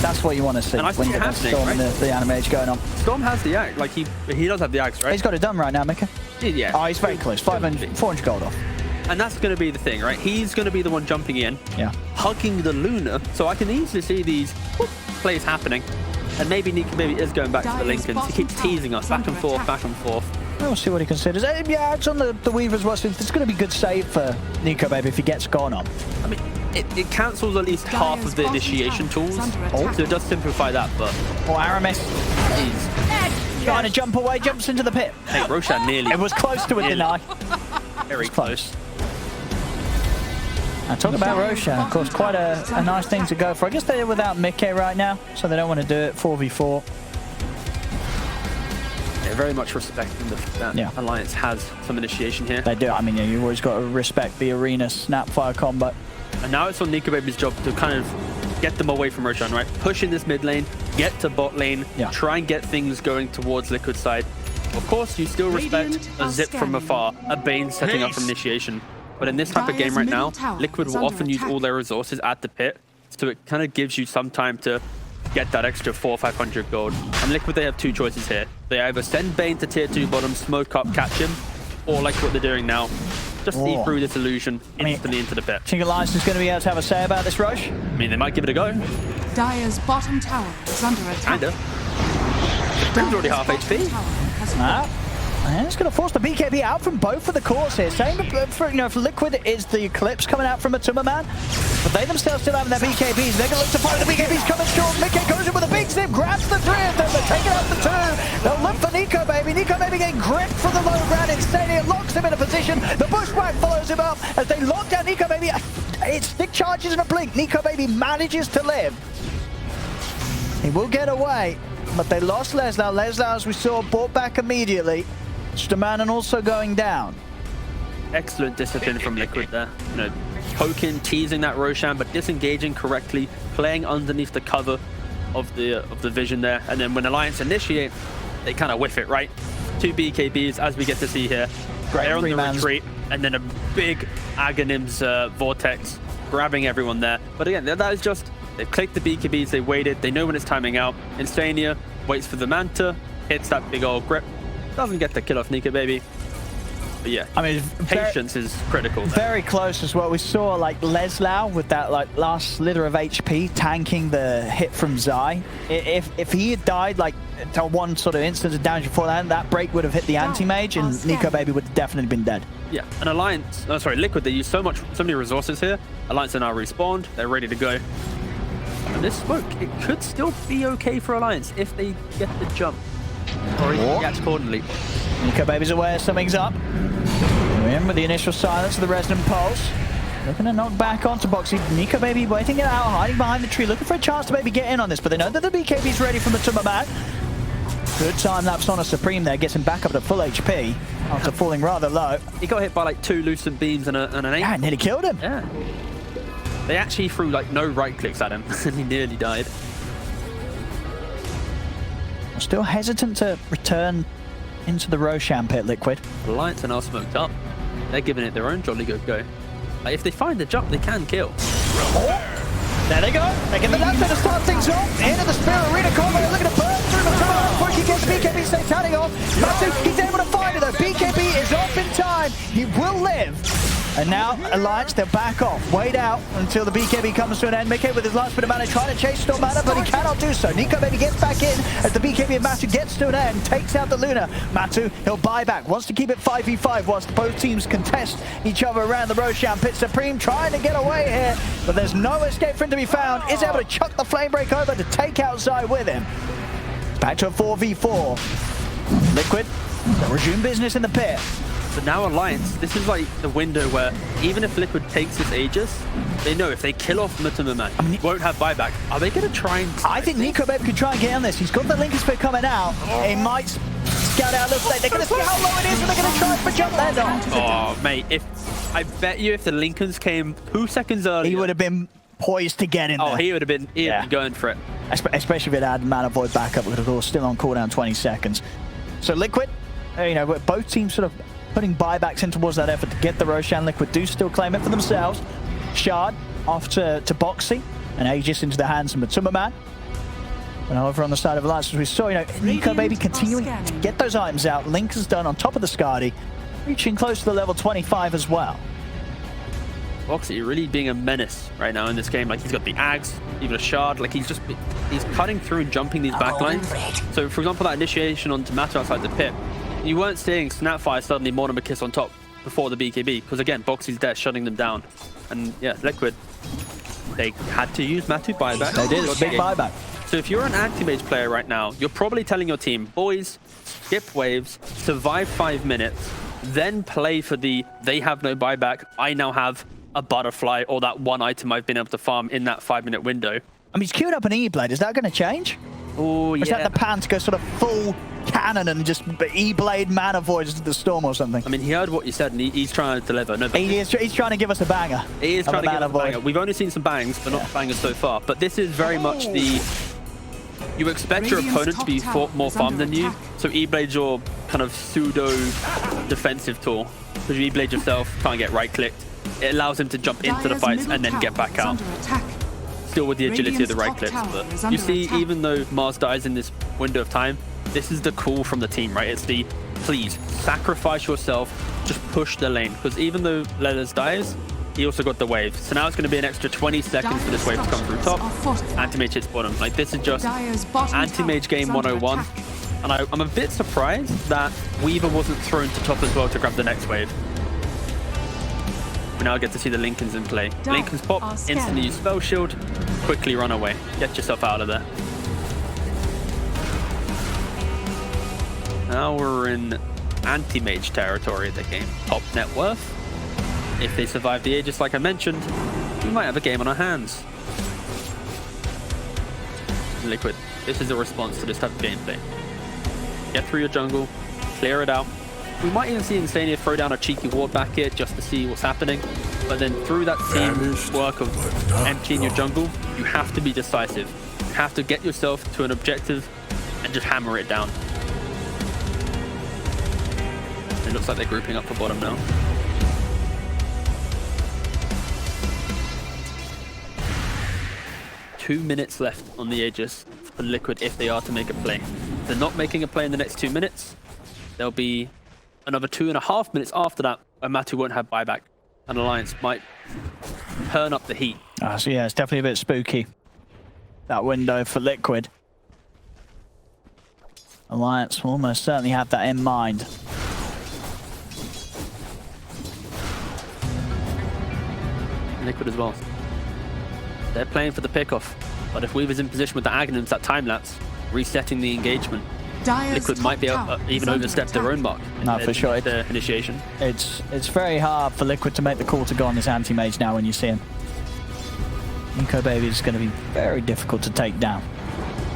That's what you want to see And I when see you it have happening, Storm right? and the Anti-Mage going on. Storm has the axe, like he does have the axe, right? He's got it done right now, Mika. Yeah. Oh, he's very close. 400 gold off. And that's going to be the thing, right? He's going to be the one jumping in, hugging the Luna. So I can easily see these plays happening. And maybe Nico Baby is going back to the Lincolns. He keeps teasing us back and forth, back and forth. We'll see what he considers. Yeah, it's on the Weaver as well. So it's going to be good save for Nico Baby if he gets gone on. I mean, it cancels at least half of the initiation tools. So it does simplify that, but... Oh, Aramis. He's trying to jump away, jumps into the pit. Hey, Roshan nearly... It was close to a deny. Very close. Now, talk about Roshan, of course, quite a nice thing to go for. I guess they're without Mickey right now, so they don't want to do it 4v4. They're very much respecting the fact that Alliance has some initiation here. They do. I mean, you've always got to respect the arena snapfire combo. And now it's on Nico Baby's job to kind of get them away from Roshan, right? Push in this mid lane, get to bot lane, try and get things going towards Liquid side. Of course, you still respect a zip from afar, a Bane setting up from initiation. But in this type of game right now, Liquid will often use all their resources at the pit, so it kind of gives you some time to get that extra 400 or 500 gold. And Liquid, they have 2 choices here. They either send Bane to tier 2 bottom, smoke up, catch him, or like what they're doing now, just see through this illusion instantly into the pit. Think Alliance is going to be able to have a say about this, Roche? I mean, they might give it a go. Dire's bottom tower is under attack. Kinda. Brim's already half HP. And it's going to force the BKB out from both of the cores here. Same for, for Liquid is the Eclipse coming out from MATUMBAMAN. But they themselves still having their BKBs. They're going to look to fight the BKBs coming strong. Mickey goes in with a big zip, grabs the 3 of them. They're taking out the 2. They'll look for Nico Baby. Nico Baby getting gripped from the low ground. Instead, it locks him in a position. The Bushwhack follows him up as they lock down Nico Baby. It's stick charges in a blink. Nico Baby manages to live. He will get away, but they lost Leslau. Leslau, as we saw, brought back immediately. Stamanen also going down. Excellent discipline from Liquid there. You know, poking, teasing that Roshan, but disengaging correctly, playing underneath the cover of the vision there. And then when Alliance initiate, they kind of whiff it, right? 2 BKBs, as we get to see here. They're on the retreat, and then a big Aghanim's Vortex grabbing everyone there. But again, that is just, they've clicked the BKBs, they waited, they know when it's timing out. Insania waits for the Manta, hits that big old grip, doesn't get the kill off Nico Baby. But yeah, I mean, patience is critical there. Very close as well. We saw like Leslau with that like last slither of HP tanking the hit from Zai. If he had died like to one sort of instance of damage before that break would have hit the Anti-Mage and Nico Baby would have definitely been dead. Yeah, and Alliance, oh sorry, Liquid, they use so many resources here. Alliance are now respawned, they're ready to go. And this smoke, it could still be okay for Alliance if they get the jump. Or even react accordingly. Nico Baby's aware something's up. In with the initial silence of the Resonant Pulse. Looking to knock back onto Boxy. Nico Baby waiting it out, hiding behind the tree, looking for a chance to maybe get in on this, but they know that the BKB's ready from MATUMBAMAN. Good time lapse on a Supreme there, gets him back up to full HP after falling rather low. He got hit by like 2 lucent beams and an 8. Yeah, nearly killed him. Yeah. They actually threw like no right clicks at him and he nearly died. Still hesitant to return into the Roshan pit, Liquid. Alliance are now smoked up. They're giving it their own jolly good go. Like, if they find the jump, they can kill. Oh, there they go. They get the left to start things off. Into the Spirit Arena combo. Looking to burn through MATUMBAMAN before he gets BKB satanic off. Matu, he's able to find it though. BKB is off in time. He will live. And now Alliance, they'll back off. Wait out until the BKB comes to an end. Mickey with his last bit of mana trying to chase Storm Mana, but he cannot do so. Nico Baby gets back in as the BKB of Matu gets to an end, takes out the Luna. Matu, he'll buy back, wants to keep it 5v5 whilst both teams contest each other around the Roshan pit. Supreme trying to get away here, but there's no escape for him to be found. Is able to chuck the Flame Break over to take out Zai with him. Back to a 4v4. Liquid, they'll resume business in the pit. But now Alliance, this is like the window where even if Liquid takes this Aegis, they know if they kill off MATUMBAMAN, he won't have buyback. Are they going to try and... I think Nico Baby could try and get on this. He's got the Lincoln Spit coming out. He might scout out the state. They're going to see how low it is and they're going to try for jump there. Oh, mate, I bet you if the Lincolns came 2 seconds earlier... He would have been poised to get in there. Oh, he would have been going for it. Especially if it had Mana Void backup, because of course still on cooldown 20 seconds. So Liquid, you know, both teams sort of putting buybacks in towards that effort to get the Roshan. Liquid do still claim it for themselves. Shard off to Boxy, and Aegis into the hands of MATUMBAMAN. And over on the side of Alliance, as we saw, you know, Nico Baby continuing to get those items out. Link is done on top of the Skadi, reaching close to the level 25 as well. Boxy really being a menace right now in this game. Like, he's got the Ags, even a Shard. Like, he's cutting through and jumping these backlines. So, for example, that initiation onto Matu outside the pit, you weren't seeing Snapfire suddenly Mortimer Kiss on top before the BKB, because again, Boxy's there shutting them down. And yeah, Liquid, they had to use Matu buyback. They did, a big buyback. So if you're an Anti-Mage player right now, you're probably telling your team, boys, skip waves, survive 5 minutes, then play for the, they have no buyback, I now have a butterfly or that one item I've been able to farm in that 5-minute window. I mean, he's queued up an E-Blade. Is that going to change? Oh, yeah. Is that the pan to go sort of full cannon and just E-Blade Mana Voids to the Storm or something? I mean, he heard what you said and he's trying to deliver. No, he's trying to give us a banger. He is trying to give us a banger. We've only seen some bangs, but not bangers so far. But this is very much the... You expect your opponent to be more farmed than you. So E-Blade's your kind of pseudo-defensive tool. Because you E-Blade yourself, can't get right-clicked. It allows him to jump into the fights and then get back out. Still with the agility of the right clicks. But you see, even though Mars dies in this window of time, this is the call from the team, right? It's the, please, sacrifice yourself, just push the lane. Because even though Leathers dies, he also got the wave. So now it's going to be an extra 20 seconds for this wave to come through top. Anti-Mage hits bottom. Like, this is just Anti-Mage game 101. And I'm a bit surprised that Weaver wasn't thrown to top as well to grab the next wave. We now get to see the Lincolns in play. Lincolns pop, instantly use Spell Shield, quickly run away. Get yourself out of there. Now we're in Anti-Mage territory of the game. Top net worth. If they survive the Aegis, like I mentioned, we might have a game on our hands. Liquid, this is a response to this type of gameplay. Get through your jungle, clear it out. We might even see Insania throw down a cheeky ward back here just to see what's happening. But then through that teamwork of emptying your jungle, you have to be decisive. You have to get yourself to an objective and just hammer it down. It looks like they're grouping up for bottom now. 2 minutes left on the Aegis for Liquid if they are to make a play. If they're not making a play in the next 2 minutes, there'll be another 2.5 minutes after that where Matu won't have buyback. And Alliance might turn up the heat. So yeah, it's definitely a bit spooky, that window for Liquid. Alliance will almost certainly have that in mind. Liquid as well. They're playing for the pickoff, but if Weaver's in position with the Aghanims, that time lapse, resetting the engagement, Liquid might be able even overstep their own mark. No, for sure. The initiation. It's very hard for Liquid to make the call to go on this anti-mage now when you see him. Nico Baby is going to be very difficult to take down.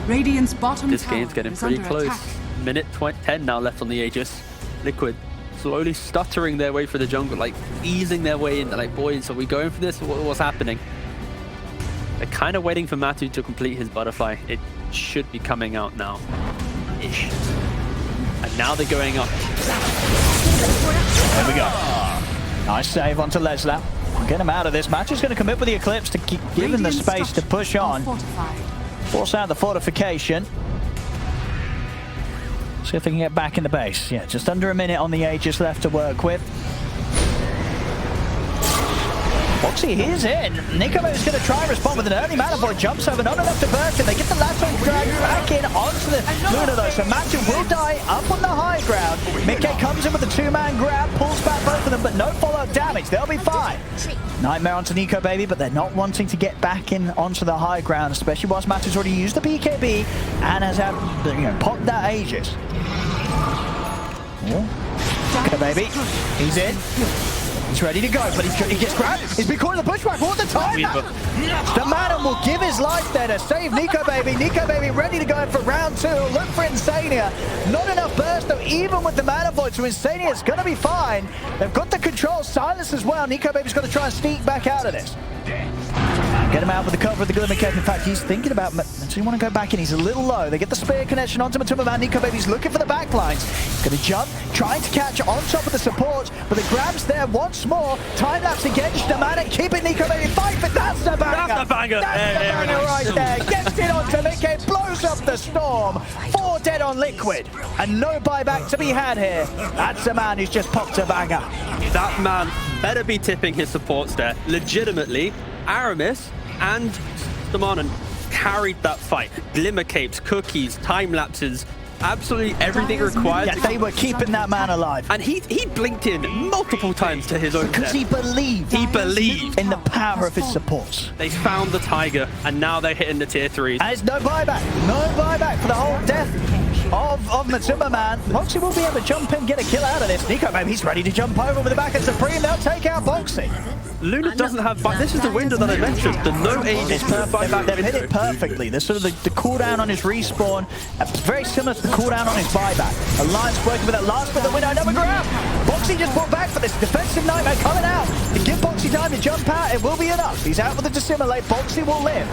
Radiant's bottom This tower game's getting is pretty under close. attack. Minute 10 now left on the Aegis. Liquid slowly stuttering their way through the jungle, like easing their way in. They're like, boys, are we going for this? What's happening? They're kind of waiting for Matu to complete his butterfly. It should be coming out now. Ish. And now they're going up. There we go. Nice save onto Lesla. Get him out of this. Match is going to commit with the Eclipse to keep giving the space to push on. Force out the fortification. See if they can get back in the base. Yeah, just under a minute on the Aegis left to work with. Boxy, he is in. Nico is going to try and respond with an early Mana Void. Jumps over, not enough to burst, and they get the lasso drag back in onto the Luna though. So Matu will die up on the high ground. Mickey comes in with a two-man grab, pulls back both of them, but no follow-up damage. They'll be fine. Nightmare onto Nico Baby, but they're not wanting to get back in onto the high ground, especially whilst Matu's already used the BKB and has had, popped that Aegis. Nico Baby, he's in. He's ready to go, but he gets grabbed. He's been caught in the pushback all the time. The Madam will give his life there to save Nico Baby. Nico Baby ready to go in for round 2. Look for Insania. Not enough burst though, even with the Mana Void, so Insania is going to be fine. They've got the control silence as well. Nico Baby's got to try and sneak back out of this. Get him out with the cover of the Glimmer Cave. In fact, he's thinking about, does he want to go back in? He's a little low. They get the spear connection onto MATUMBAMAN. Nico Baby's looking for the backlines. He's going to jump, trying to catch on top of the support, but the grab's there once more. Time lapse against the man and keeping Nico Baby fight, but that's the banger. That's the banger. That's the banger right there. Gets it onto Mickey, blows up the storm. 4 dead on Liquid, and no buyback to be had here. That's a man who's just popped a banger. That man better be tipping his supports there. Legitimately, Aramis and Stamanen carried that fight. Glimmer capes, cookies, time lapses, absolutely everything required. Yeah, they were keeping that man alive. And he blinked in multiple times to his own because death. he believed. He believed in the power of his supports. They found the Tiger, and now they're hitting the tier 3s. And it's no buyback. No buyback for the whole death of MATUMBAMAN. Boxy will be able to jump in, get a kill out of this. Nico, maybe he's ready to jump over with the back of Supreme. They'll take out Boxy. Luna doesn't have buy. This is the window that I mentioned. The no age is perfect. They've hit it perfectly. There's sort of the cooldown on his respawn. Very similar to the cooldown on his buyback. Alliance working with that last bit of the window. Another grab. Boxy just pulled back for this defensive nightmare coming out. To give Boxy time to jump out, it will be enough. He's out with the dissimulate. Boxy will live.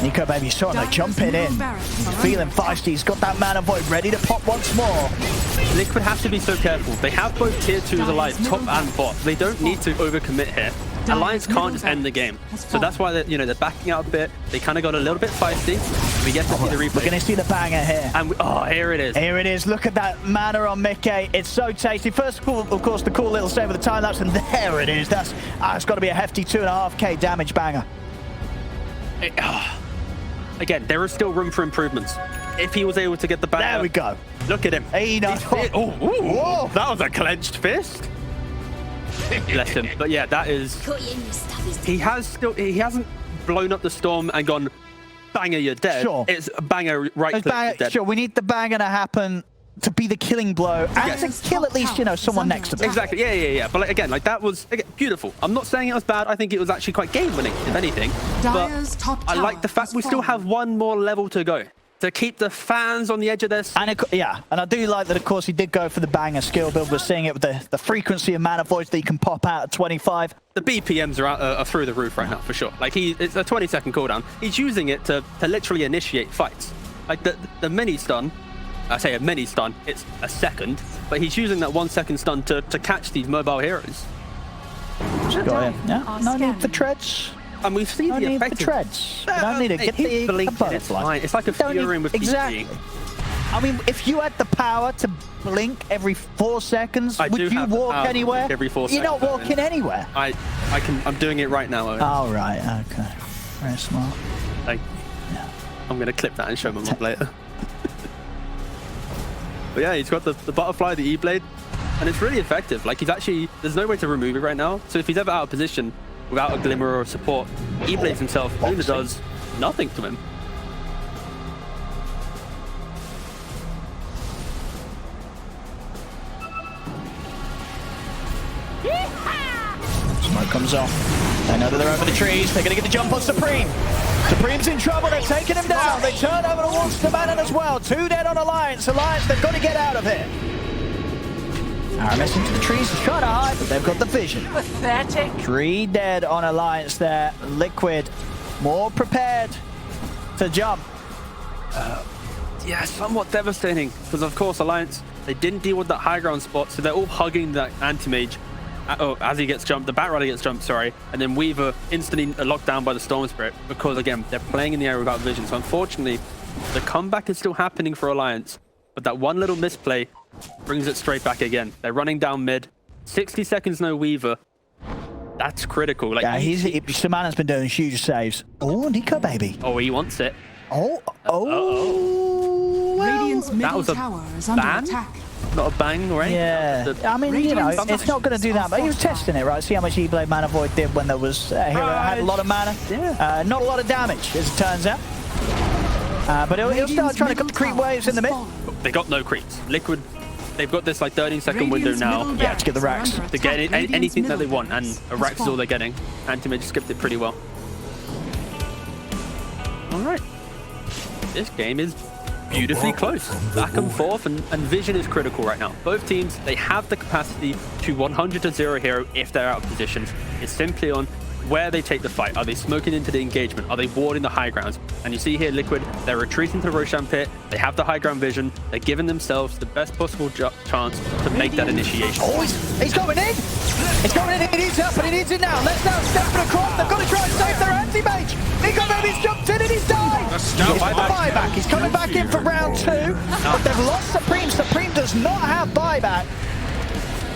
Nico Baby saw him jumping in. He's feeling feisty. He's got that Mana Void ready to pop once more. Liquid have to be so careful. They have both tier 2s alive, top and bot. They don't need to overcommit here. Alliance can't just end the game. So that's why they're backing out a bit. They kind of got a little bit feisty. We get to see the replay. We're going to see the banger here. And here it is. Here it is. Look at that mana on Mickey. It's so tasty. First of all, of course, the cool little save with the time lapse, and there it is. That's it's got to be a hefty 2.5k damage banger. Again, there is still room for improvements. If he was able to get the banger. There we go. Look at him. Whoa. That was a clenched fist. Bless him. But yeah, that is. He hasn't blown up the storm and gone, banger, you're dead. Sure. It's a banger, right click, dead. Sure, we need the banger to happen to be the killing blow and to kill at least, someone next to them. Exactly. Yeah. But again, that was beautiful. I'm not saying it was bad. I think it was actually quite game-winning, if anything. But I like the fact we still have one more level to go to keep the fans on the edge of this. And I do like that, of course, he did go for the banger skill build. We're seeing it with the frequency of Mana Voids that you can pop out at 25. The BPMs are through the roof right now, for sure. Like, it's a 20-second cooldown. He's using it to literally initiate fights. Like, the mini-stun, I say a mini stun, it's a second, but he's using that 1 second stun to catch these mobile heroes. Got him. Yeah, no need for treads. And we've seen You don't the need the effect of treads. You don't need to get he's the blinking, it's butterfly. fine. It's like a You don't Fury need- with exactly. DPC. I mean, if you had the power to blink every 4 seconds, I do would you have the walk power to anywhere? blink every 4 You're not seconds, walking anywhere. I'm doing it right now, Owen. Oh, right. Okay. Very smart. Like, I'm going to clip that and show my mom later. But yeah, he's got the butterfly, the E-blade, and it's really effective. Like, he's actually, there's no way to remove it right now. So if he's ever out of position without a glimmer or support, E-blades himself only does nothing to him. Smoke comes off. They know that they're over the trees. They're going to get the jump on Supreme. Supreme's in trouble. They're taking him down. They turn over towards the Manon as well. 2 dead on Alliance. Alliance, they've got to get out of here. Aramis into the trees. He's trying to hide, but they've got the vision. Pathetic. 3 dead on Alliance there. Liquid, more prepared to jump. Yeah, somewhat devastating, because of course Alliance, they didn't deal with that high ground spot, so they're all hugging that Anti-Mage. As he gets jumped, the Batrider gets jumped, sorry, and then Weaver instantly locked down by the Storm Spirit, because again, they're playing in the air without vision. So unfortunately, the comeback is still happening for Alliance, but that one little misplay brings it straight back again. They're running down mid, 60 seconds no Weaver. That's critical. Like, Yeah, Shaman's been doing huge saves. Oh, Nico, baby. oh, he wants it. Oh. Radiant's That middle was a tower is under ban? attack. Not a bang, right? Yeah, I mean, you know, it's not going to do that, but he was testing it, right? See how much E-Blade Mana Void did when there was a hero that had a lot of mana. Yeah. Not a lot of damage, as it turns out. But he'll start trying to creep waves in the mid. They got no creeps. Liquid, they've got this like 13-second window now Yeah, to get the racks. to get anything that they want, and a rack is all they're getting. Anti-Mage skipped it pretty well. All right. This game is beautifully close. Back and forth, and vision is critical right now. Both teams, they have the capacity to 100-0 hero if they're out of position. It's simply on where they take the fight. Are they smoking into the engagement? Are they warding the high grounds? And you see here, Liquid, they're retreating to the Roshan pit. They have the high ground vision. They're giving themselves the best possible chance to make that initiation. Oh, he's going in! He's going in, he needs help, and he needs it now. Let's now step across. They've got to try and save their Anti-Mage. Nico Baby's jumped in and he's died. He's buyback. He's coming back in for round 2, but they've lost Supreme. Supreme does not have buyback.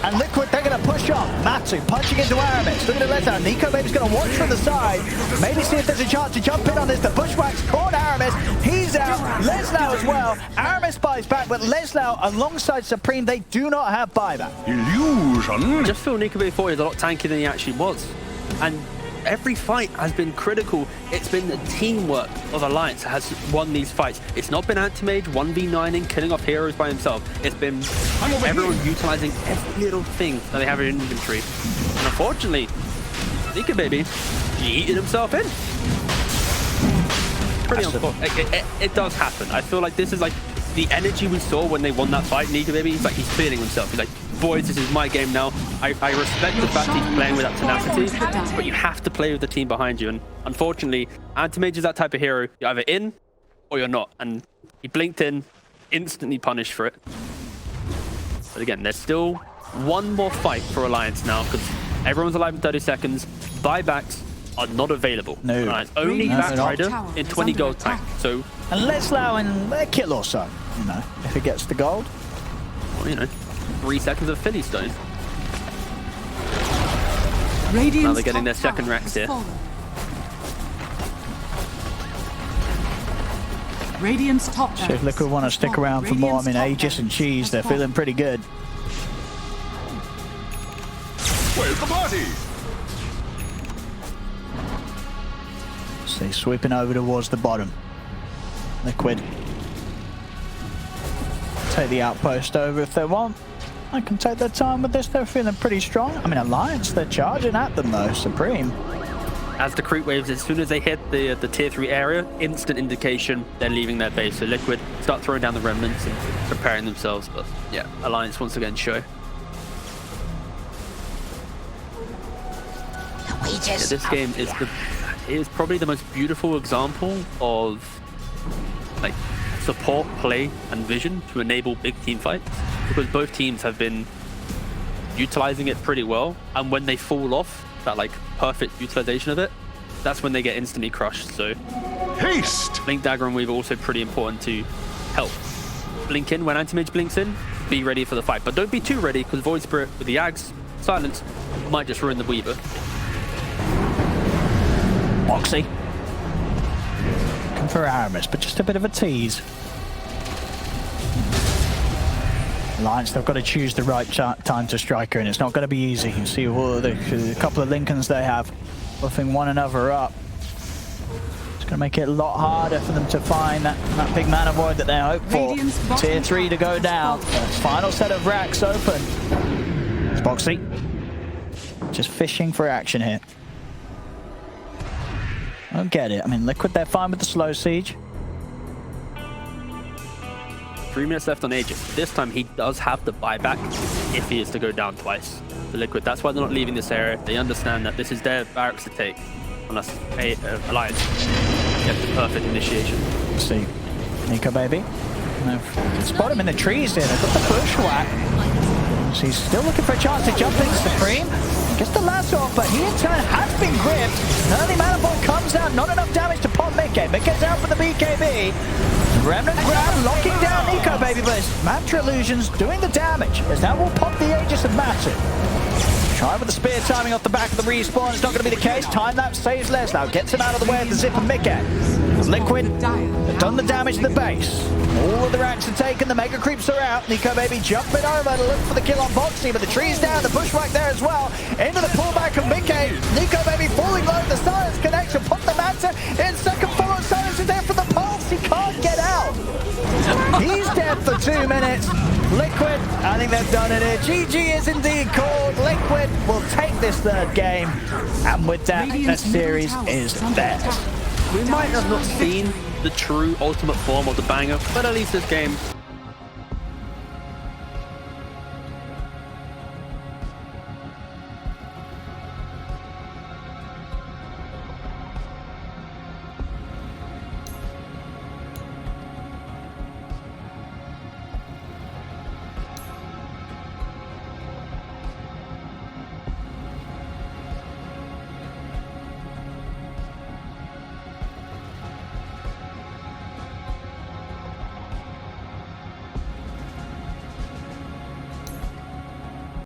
And Liquid, they're going to push up. Matu punching into Aramis. Look at the left now. Nico Baby's going to watch from the side. Maybe see if there's a chance to jump in on this. The Bushwhack's caught Aramis. He's out. Leslau as well. Aramis buys back, but Leslau alongside Supreme, they do not have buyback. Illusion. I just feel Nico Bay 4 is a lot tankier than he actually was. And every fight has been critical. It's been the teamwork of Alliance that has won these fights. It's not been Anti-Mage 1v9ing, killing off heroes by himself. It's been everyone utilizing every little thing that they have in inventory. And unfortunately, Nico Baby, he eated himself in. Pretty unfortunate. It does happen. I feel like this is like the energy we saw when they won that fight. Nico Baby, he's like, he's feeling himself. He's like, boys, this is my game now. I respect the fact he's playing with that tenacity, but you have to play with the team behind you. And unfortunately, Anti-Mage is that type of hero. You're either in or you're not. And he blinked in, instantly punished for it. But again, there's still one more fight for Alliance now, because everyone's alive in 30 seconds. Buybacks are not available. No. Alliance. Only No, Batrider in 20 gold tank. So, And Leslau in a kill or so, you know, if it gets the gold. well, you know, 3 seconds of Philly Stone. Radiant's Now they're getting their top second tower racks has here. fallen. Radiant's top So if Liquid want to stick around for more, I mean, Aegis and Cheese, they're feeling pretty good. Where's the party? So they're sweeping over towards the bottom. Liquid. Take the outpost over if they want. I can take their time with this. They're feeling pretty strong. I mean, Alliance, they're charging at them though. Supreme. As the creep waves, as soon as they hit the tier 3 area, instant indication they're leaving their base. So Liquid start throwing down the remnants and preparing themselves. But yeah, Alliance once again show. Yeah, this game is probably the most beautiful example of like support, play, and vision to enable big team fights, because both teams have been utilizing it pretty well, and when they fall off that like perfect utilization of it, that's when they get instantly crushed. So Haste! Blink Dagger and Weave are also pretty important to help blink in when Anti-Mage blinks in. Be ready for the fight, but don't be too ready because Void Spirit with the Ags, Silence, might just ruin the Weaver. Moxie. Looking for Aramis, but just a bit of a tease. Alliance, they've got to choose the right time to strike her, and it's not going to be easy. You see the couple of Lincolns they have, buffing one another up. It's going to make it a lot harder for them to find that big mana void that they hope for. Tier 3 to go down. Final set of racks open. It's Boxy. Just fishing for action here. I don't get it. I mean, Liquid, they're fine with the slow siege. 3 minutes left on Aegis. This time he does have the buyback if he is to go down twice. The Liquid, that's why they're not leaving this area. They understand that this is their barracks to take. Unless Alliance gets the perfect initiation. Let's see. Nico, baby. Spot him in the trees here. They've got the bushwhack. So he's still looking for a chance to jump in Supreme. Gets the lasso off, but he in turn has been gripped. An early mana ball comes out. Not enough damage to pop Mickey. Mickey's out for the BKB. Remnant grab, locking down Nico, baby, but it's Matra Illusions doing the damage, as that will pop the Aegis of Matu. Try with the spear timing off the back of the respawn. It's not going to be the case. Time lapse saves Leslau. Gets him out of the way of the zip of Mickey. Liquid have done the damage to the base. All of the racks are taken. The mega creeps are out. Nico, baby, jumping over to look for the kill on Boxy, but the tree's down. The bushwhack there as well. Into the pullback of Mickey. Nico, baby, falling low. The Silence connection. Pop the Manta in second follow. Silence is there for the pulse. He can't get out. He's dead for 2 minutes. Liquid, I think they've done it here. GG is indeed called. Liquid will take this third game. And with that, that series is theirs. We might have not seen the true ultimate form of the banger, but at least this game